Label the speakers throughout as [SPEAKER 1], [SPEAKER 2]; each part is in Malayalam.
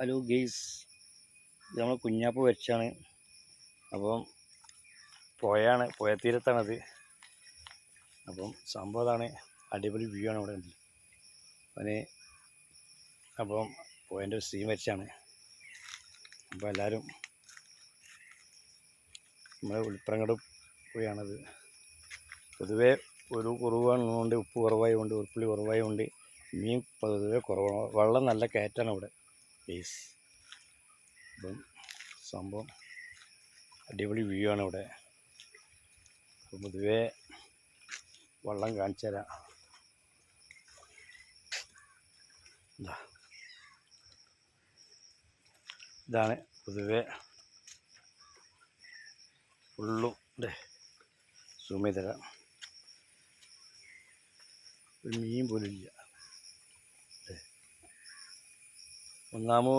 [SPEAKER 1] ഹലോ ഗെയ്സ്, ഇത് നമ്മൾ കുഞ്ഞാപ്പ് വരച്ചാണ്. അപ്പം പുഴത്തീരത്താണത്. അപ്പം സംഭവം അതാണ്, അടിപൊളി വ്യൂ ആണ് ഇവിടെ ഉണ്ട്. അപ്പം പുഴേൻ്റെ ഒരു സീൻ വരച്ചാണ്. അപ്പോൾ എല്ലാവരും നമ്മുടെ ഉൾപ്രങ്ങട് പുഴയാണത്. പൊതുവേ ഒരു കുറവാണുകൊണ്ട്, ഉപ്പ് കുറവായതുകൊണ്ട്, ഉരുപ്പുള്ളി കുറവായതുകൊണ്ട് മീൻ പൊതുവെ കുറവാണ്. വെള്ളം നല്ല കയറ്റാണ് ഇവിടെ ഗെയ്സ്. അപ്പം സംഭവം അടിപൊളി വ്യൂ ആണ് ഇവിടെ. അപ്പം പൊതുവേ വെള്ളം കാണിച്ചു തരാം. ഇതാണ് പൊതുവേ ഫുള്ളും സൂം ചെയ്ത് തരാം. ഒരു മീൻ പോലും ഇല്ല. ഒന്നാമോ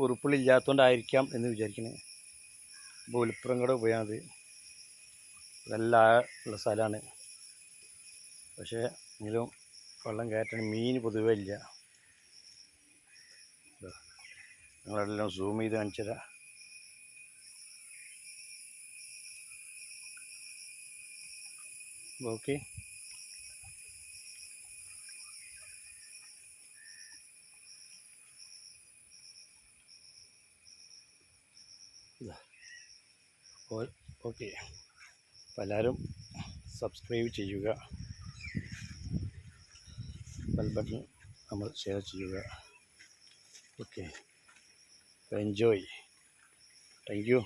[SPEAKER 1] ഉറുപ്പുള്ളി ഇല്ലാത്തതുകൊണ്ടായിരിക്കാം എന്ന് വിചാരിക്കുന്നത്. ഇപ്പോൾ ഉൾപ്പുറങ്ങടെ പോയാണത്. നല്ല ഉള്ള സ്ഥലമാണ്, പക്ഷേ എങ്കിലും വെള്ളം കയറ്റാൻ മീൻ പൊതുവേ ഇല്ല. നിങ്ങളെല്ലാം സൂം ചെയ്ത് കാണിച്ചു തരാം. Okay, okay. അപ്പോൾ എല്ലാവരും സബ്സ്ക്രൈബ് ചെയ്യുക, ബെൽ ബട്ടൺ നമ്മൾ ഷെയർ ചെയ്യുക. Okay, enjoy. Thank you.